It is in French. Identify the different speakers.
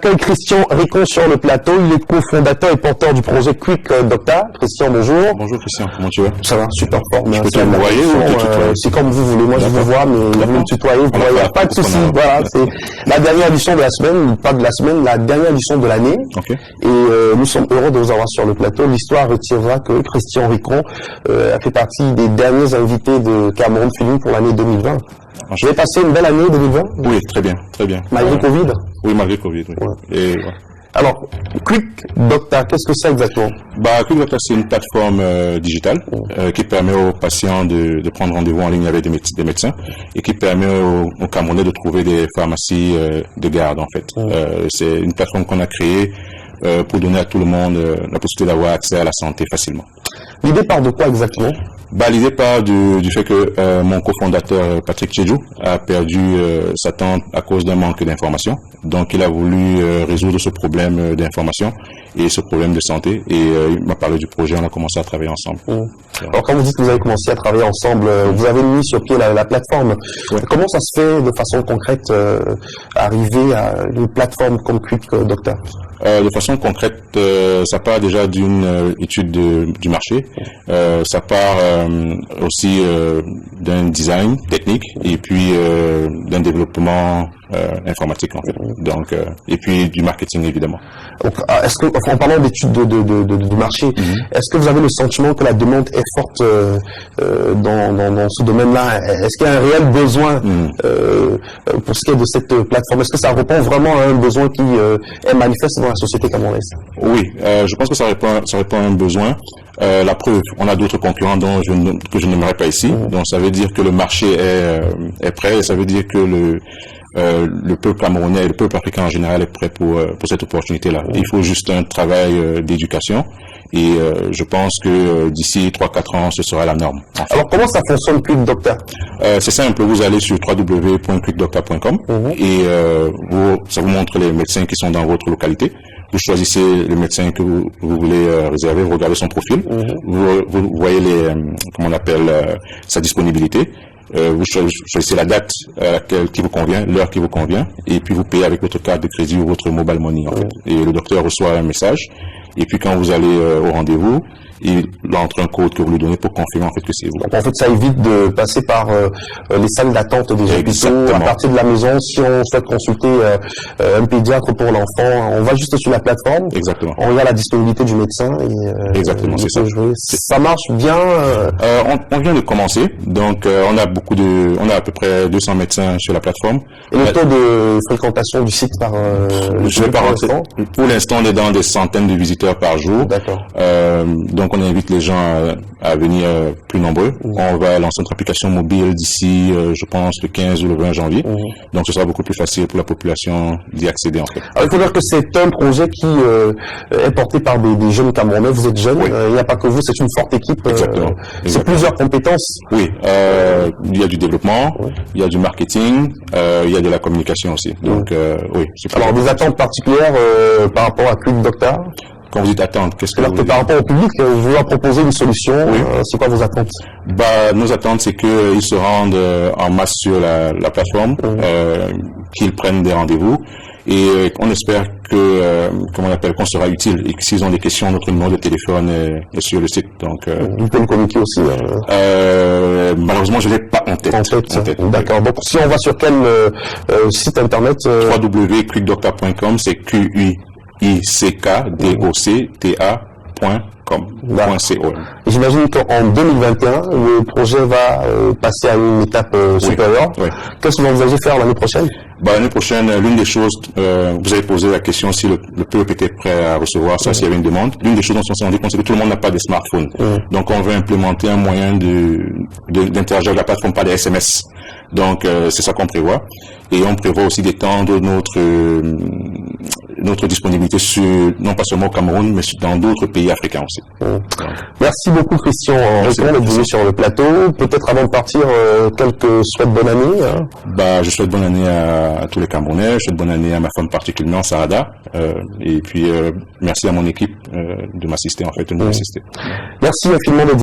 Speaker 1: J'accueille Christian Ricon sur le plateau. Il est cofondateur et porteur du projet Quick Docta. Christian, bonjour.
Speaker 2: Bonjour Christian, comment tu vas?
Speaker 1: Ça va, super fort.
Speaker 2: Je peux te voyer ou te tutoyer?
Speaker 1: C'est comme vous voulez. Moi, je vous vois, mais vous me tutoyez. Vous voyez, pas de souci. Voilà, c'est la dernière édition de la semaine, pas de la semaine, la dernière édition de l'année.
Speaker 2: Okay.
Speaker 1: Et nous sommes heureux de vous avoir sur le plateau. L'histoire retirera que Christian Ricon a fait partie des derniers invités de Cameroun Feeling pour l'année 2020. Vous avez passé une belle année 2020?
Speaker 2: Oui, très bien, très bien.
Speaker 1: Malgré Covid?
Speaker 2: Oui, malgré Covid, oui.
Speaker 1: Ouais.
Speaker 2: Et,
Speaker 1: Alors, Quick Docta, qu'est-ce que c'est exactement?
Speaker 2: Quick Docta, c'est une plateforme digitale qui permet aux patients de prendre rendez-vous en ligne avec des médecins et qui permet aux Camerounais de trouver des pharmacies de garde, en fait. C'est une plateforme qu'on a créée pour donner à tout le monde la possibilité d'avoir accès à la santé facilement.
Speaker 1: L'idée part de quoi exactement?
Speaker 2: L'idée part du fait que mon cofondateur Patrick Tchedjou a perdu sa tante à cause d'un manque d'information. Donc il a voulu résoudre ce problème d'information et ce problème de santé. Et il m'a parlé du projet, on a commencé à travailler ensemble.
Speaker 1: Alors quand vous dites que vous avez commencé à travailler ensemble, vous avez mis sur pied la plateforme.
Speaker 2: Ouais.
Speaker 1: Comment ça se fait de façon concrète arriver à une plateforme comme Quick Docta?
Speaker 2: De façon concrète, ça part déjà d'une étude du marché, ça part aussi d'un design technique et puis d'un développement informatique en fait. Donc et puis du marketing évidemment.
Speaker 1: Donc, est-ce que, en parlant d'études de marché, est-ce que vous avez le sentiment que la demande est forte dans ce domaine-là? Est-ce qu'il y a un réel besoin pour ce qui est de cette plateforme? Est-ce que ça répond vraiment à un besoin qui est manifeste dans la société camerounaise?
Speaker 2: Oui, je pense que ça répond à un besoin. La preuve, on a d'autres concurrents que je n'aimerais pas ici. Donc ça veut dire que le marché est prêt et ça veut dire que le peuple camerounais et le peuple africain en général est prêt pour cette opportunité-là. Il faut juste un travail d'éducation et je pense que d'ici 3-4 ans, ce sera la norme. En fait.
Speaker 1: Alors comment ça fonctionne Quick Docta?
Speaker 2: C'est simple, vous allez sur www.quickdocta.com et ça vous montre les médecins qui sont dans votre localité. Vous choisissez le médecin que vous voulez réserver, vous regardez son profil, vous voyez comment on appelle sa disponibilité. Vous choisissez la date qui vous convient, l'heure qui vous convient, et puis vous payez avec votre carte de crédit ou votre mobile money en fait. Et le docteur reçoit un message, et puis quand vous allez au rendez-vous, il entre un code que vous lui donnez pour confirmer en fait que c'est vous.
Speaker 1: Donc en fait, ça évite de passer par les salles d'attente des hôpitaux. À partir de la maison, si on souhaite consulter un pédiatre pour l'enfant, on va juste sur la plateforme.
Speaker 2: Exactement.
Speaker 1: On regarde la disponibilité du médecin et
Speaker 2: exactement, c'est ça.
Speaker 1: Ça marche bien.
Speaker 2: On vient de commencer, donc on a à peu près 200 médecins sur la plateforme.
Speaker 1: Et le taux de fréquentation du site par
Speaker 2: je vais pas rentrer. Pour l'instant, on est dans des centaines de visiteurs par jour.
Speaker 1: D'accord.
Speaker 2: Donc on invite les gens à venir plus nombreux. On va lancer notre application mobile d'ici, je pense, le 15 ou le 20 janvier. Donc ce sera beaucoup plus facile pour la population d'y accéder en fait.
Speaker 1: Alors il faut dire que c'est un projet qui est porté par des jeunes Camerounais. Vous êtes jeunes, il n'y a pas que vous, c'est une forte équipe.
Speaker 2: Exactement.
Speaker 1: C'est plusieurs compétences.
Speaker 2: Oui, il y a du développement, il y a du marketing, il y a de la communication aussi. Donc oui.
Speaker 1: Alors des attentes particulières par rapport à Quick Docta?
Speaker 2: Quand vous dites attendre, qu'est-ce que vous dites?
Speaker 1: Par rapport au public, vous leur proposez une solution. C'est quoi vos attentes?
Speaker 2: Nos attentes, c'est qu'ils se rendent en masse sur la plateforme, qu'ils prennent des rendez-vous, et on espère qu'on sera utile et que s'ils ont des questions, notre numéro de téléphone est sur le site. Donc,
Speaker 1: vous pouvez le communiquer aussi.
Speaker 2: Malheureusement, je l'ai pas en tête.
Speaker 1: D'accord. Donc, si on va sur quel site internet?
Speaker 2: www.quickdocta.com, c'est QUICKDOCTA.com.
Speaker 1: J'imagine qu'en 2021, le projet va passer à une étape supérieure.
Speaker 2: Oui.
Speaker 1: Qu'est-ce que vous envisagez faire l'année prochaine?
Speaker 2: L'année prochaine, l'une des choses, vous avez posé la question si le peuple était prêt à recevoir ça, s'il y avait une demande. L'une des choses dont on s'est rendu compte, c'est que tout le monde n'a pas de smartphone. Donc, on veut implémenter un moyen d'interagir avec la plateforme par des SMS. Donc, c'est ça qu'on prévoit. Et on prévoit aussi d'étendre notre disponibilité non pas seulement au Cameroun, mais dans d'autres pays africains aussi.
Speaker 1: Merci beaucoup, Christian Ricon, d'être venu sur le plateau. Peut-être avant de partir, quelques souhaits de bonne année.
Speaker 2: Je souhaite bonne année à tous les Camerounais, je souhaite bonne année à ma femme particulièrement, Sarada, et puis merci à mon équipe de m'assister, en fait, de nous assister.
Speaker 1: Merci infiniment d'être